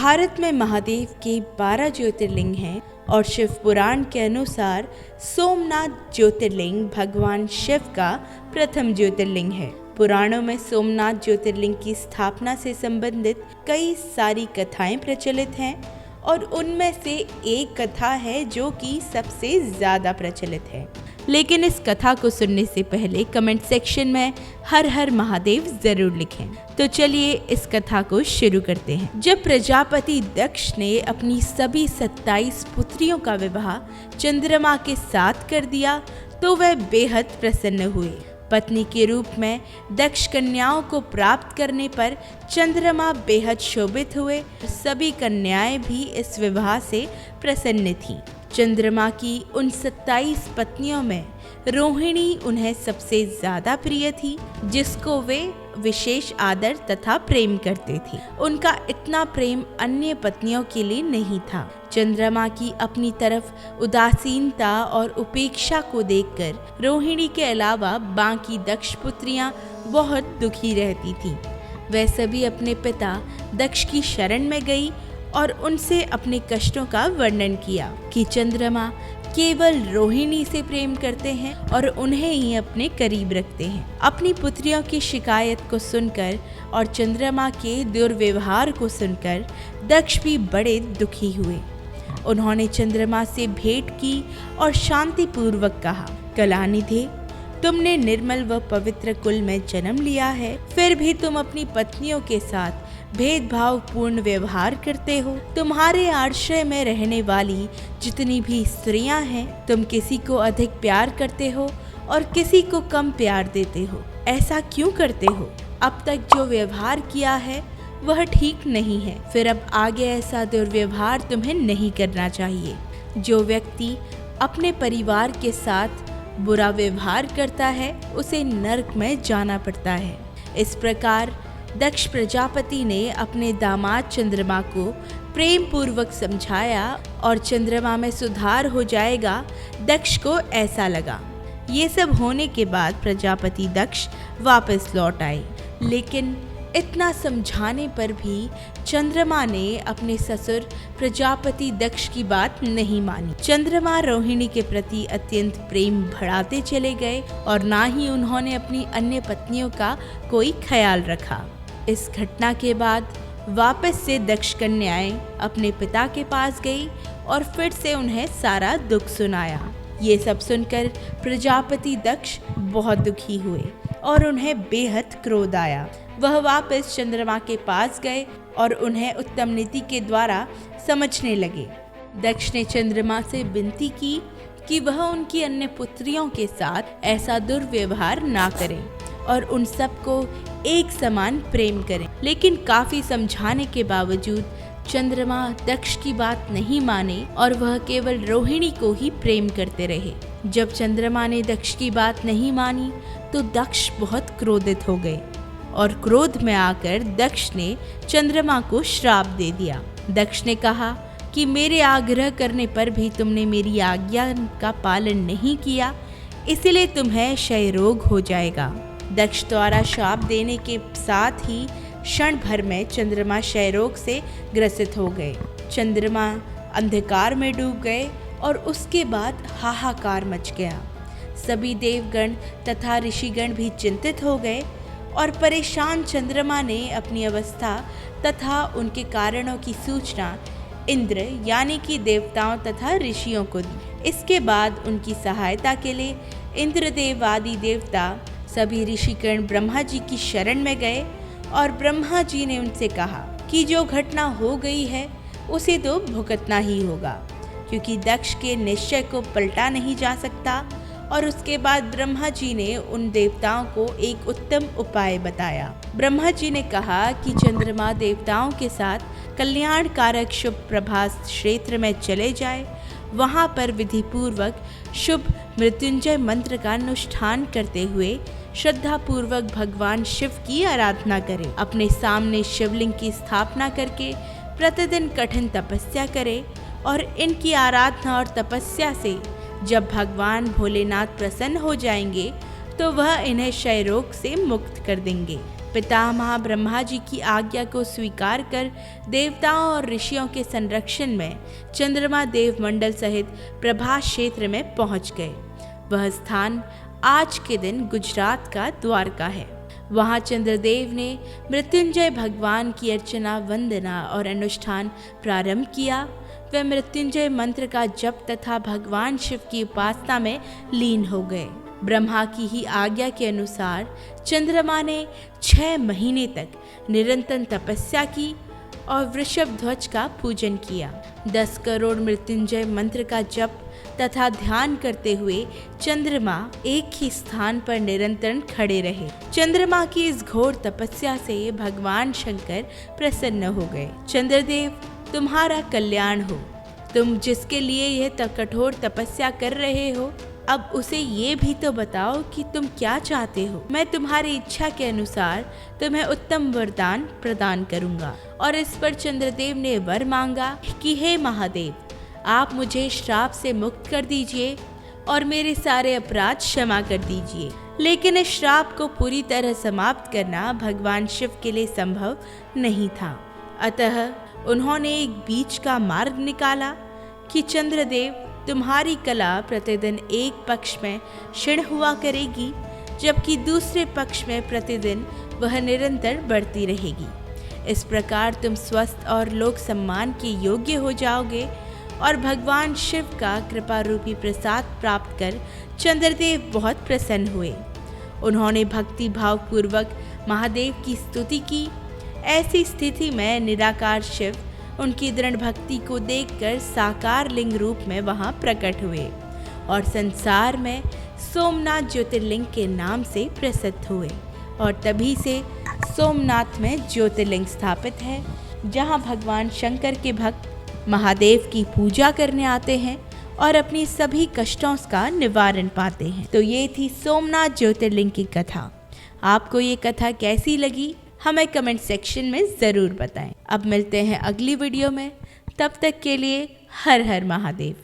भारत में महादेव के 12 ज्योतिर्लिंग हैं और शिव पुराण के अनुसार सोमनाथ ज्योतिर्लिंग भगवान शिव का प्रथम ज्योतिर्लिंग है। पुराणों में सोमनाथ ज्योतिर्लिंग की स्थापना से संबंधित कई सारी कथाएं प्रचलित हैं और उनमें से एक कथा है जो कि सबसे ज्यादा प्रचलित है। लेकिन इस कथा को सुनने से पहले कमेंट सेक्शन में हर हर महादेव जरूर लिखें। तो चलिए इस कथा को शुरू करते हैं। जब प्रजापति दक्ष ने अपनी सभी 27 पुत्रियों का विवाह चंद्रमा के साथ कर दिया तो वह बेहद प्रसन्न हुए। पत्नी के रूप में दक्ष कन्याओं को प्राप्त करने पर चंद्रमा बेहद शोभित हुए। सभी कन्याएं भी इस विवाह से प्रसन्न थीं। चंद्रमा की उन 27 पत्नियों में रोहिणी उन्हें सबसे ज्यादा प्रिय थी, जिसको वे विशेष आदर तथा प्रेम करते थे। उनका इतना प्रेम अन्य पत्नियों के लिए नहीं था। चंद्रमा की अपनी तरफ उदासीनता और उपेक्षा को देखकर रोहिणी के अलावा बाकी दक्ष पुत्रियां बहुत दुखी रहती थीं। वह सभी अपने पिता दक्ष की शरण में गई और उनसे अपने कष्टों का वर्णन किया कि चंद्रमा केवल रोहिणी से प्रेम करते हैं और उन्हें ही अपने करीब रखते हैं। अपनी पुत्रियों की शिकायत को सुनकर और चंद्रमा के दुर्व्यवहार को सुनकर दक्ष भी बड़े दुखी हुए। उन्होंने चंद्रमा से भेंट की और शांतिपूर्वक कहा, कलानिधि, तुमने निर्मल व पवित्र कुल में जन्म लिया है, फिर भी तुम अपनी पत्नियों के साथ भेदभाव पूर्ण व्यवहार करते हो। तुम्हारे आश्रय में रहने वाली जितनी भी स्त्रियां हैं, तुम किसी को अधिक प्यार करते हो और किसी को कम प्यार देते हो। ऐसा क्यों करते हो? अब तक जो व्यवहार किया है वह ठीक नहीं है, फिर अब आगे ऐसा दुर्व्यवहार तुम्हें नहीं करना चाहिए। जो व्यक्ति अपने परिवार के साथ बुरा व्यवहार करता है उसे नरक में जाना पड़ता है। इस प्रकार दक्ष प्रजापति ने अपने दामाद चंद्रमा को प्रेम पूर्वक समझाया और चंद्रमा में सुधार हो जाएगा। दक्ष को ऐसा लगा। ये सब होने के बाद प्रजापति दक्ष वापस लौट आए, लेकिन इतना समझाने पर भी चंद्रमा ने अपने ससुर प्रजापति दक्ष की बात नहीं मानी। चंद्रमा रोहिणी के प्रति अत्यंत प्रेम बढ़ाते चले गए और ना ही उन्होंने अपनी अन्य पत्नियों का कोई ख्याल रखा। इस घटना के बाद वापस से दक्ष कन्याएं अपने पिता के पास गई और फिर से उन्हें सारा दुख सुनाया। ये सब सुनकर प्रजापति दक्ष बहुत दुखी हुए और उन्हें बेहद क्रोध आया। वह वापस चंद्रमा के पास गए और उन्हें उत्तम नीति के द्वारा समझने लगे। दक्ष ने चंद्रमा से विनती की कि वह उनकी अन्य पुत्रियों के साथ ऐसा दुर्व्यवहार ना करें और उन सबको एक समान प्रेम करें। लेकिन काफी समझाने के बावजूद चंद्रमा दक्ष की बात नहीं माने और वह केवल रोहिणी को ही प्रेम करते रहे। जब चंद्रमा ने दक्ष की बात नहीं मानी तो दक्ष बहुत क्रोधित हो गए और क्रोध में आकर दक्ष ने चंद्रमा को श्राप दे दिया। दक्ष ने कहा कि मेरे आग्रह करने पर भी तुमने मेरी आज्ञा का पालन नहीं किया, इसलिए तुम्हें क्षय रोग हो जाएगा। दक्ष द्वारा श्राप देने के साथ ही क्षण भर में चंद्रमा क्षय रोग से ग्रसित हो गए। चंद्रमा अंधकार में डूब गए और उसके बाद हाहाकार मच गया। सभी देवगण तथा ऋषिगण भी चिंतित हो गए और परेशान चंद्रमा ने अपनी अवस्था तथा उनके कारणों की सूचना इंद्र यानी कि देवताओं तथा ऋषियों को दी। इसके बाद उनकी सहायता के लिए इंद्रदेव आदि देवता सभी ऋषिगण ब्रह्मा जी की शरण में गए और ब्रह्मा जी ने उनसे कहा कि जो घटना हो गई है उसे तो भुगतना ही होगा, क्योंकि दक्ष के निश्चय को पलटा नहीं जा सकता। और उसके बाद ब्रह्मा जी ने उन देवताओं को एक उत्तम उपाय बताया। ब्रह्मा जी ने कहा कि चंद्रमा देवताओं के साथ कल्याणकारक शुभ प्रभास क्षेत्र में चले जाए, वहाँ पर विधि पूर्वक शुभ मृत्युंजय मंत्र का अनुष्ठान करते हुए श्रद्धा पूर्वक भगवान शिव की आराधना करें। अपने सामने शिवलिंग की स्थापना करके प्रतिदिन कठिन तपस्या करें और इनकी आराधना और तपस्या से जब भगवान भोलेनाथ प्रसन्न हो जाएंगे तो वह इन्हें क्षय रोग से मुक्त कर देंगे। पितामह ब्रह्मा जी की आज्ञा को स्वीकार कर देवताओं और ऋषियों के संरक्षण में चंद्रमा देव मंडल सहित प्रभास क्षेत्र में पहुंच गए। वह स्थान आज के दिन गुजरात का द्वारका है। वहां चंद्रदेव ने मृत्युंजय भगवान की अर्चना, वंदना और अनुष्ठान प्रारंभ किया। वे मृत्युंजय मंत्र का जप तथा भगवान शिव की उपासना में लीन हो गए। ब्रह्मा की ही आज्ञा के अनुसार चंद्रमा ने 6 महीने तक निरंतर तपस्या की और वृषभ ध्वज का पूजन किया। 10 करोड़ मृत्युंजय मंत्र का जप तथा ध्यान करते हुए चंद्रमा एक ही स्थान पर निरंतर खड़े रहे। चंद्रमा की इस घोर तपस्या से भगवान शंकर प्रसन्न हो गए। चंद्रदेव, तुम्हारा कल्याण हो। तुम जिसके लिए यह कठोर तपस्या कर रहे हो, अब उसे ये भी तो बताओ कि तुम क्या चाहते हो। मैं तुम्हारी इच्छा के अनुसार तुम्हें उत्तम वरदान प्रदान करूंगा। और इस पर चंद्रदेव ने वर मांगा कि हे महादेव, आप मुझे श्राप से मुक्त कर दीजिए और मेरे सारे अपराध क्षमा कर दीजिए। लेकिन इस श्राप को पूरी तरह समाप्त करना भगवान शिव के लिए संभव नहीं था। अतः उन्होंने एक बीच का मार्ग निकाला कि चंद्रदेव, तुम्हारी कला प्रतिदिन एक पक्ष में क्षीण हुआ करेगी, जबकि दूसरे पक्ष में प्रतिदिन वह निरंतर बढ़ती रहेगी। इस प्रकार तुम स्वस्थ और लोक सम्मान के योग्य हो जाओगे और भगवान शिव का कृपा रूपी प्रसाद प्राप्त कर चंद्रदेव बहुत प्रसन्न हुए। उन्होंने भक्ति भाव पूर्वक महादेव की स्तुति की। ऐसी स्थिति में निराकार शिव उनकी दृढ़ भक्ति को देखकर साकार लिंग रूप में वहां प्रकट हुए और संसार में सोमनाथ ज्योतिर्लिंग के नाम से प्रसिद्ध हुए। और तभी से सोमनाथ में ज्योतिर्लिंग स्थापित है, जहां भगवान शंकर के भक्त महादेव की पूजा करने आते हैं और अपनी सभी कष्टों का निवारण पाते हैं। तो ये थी सोमनाथ ज्योतिर्लिंग की कथा। आपको ये कथा कैसी लगी हमें कमेंट सेक्शन में ज़रूर बताएं। अब मिलते हैं अगली वीडियो में, तब तक के लिए हर हर महादेव।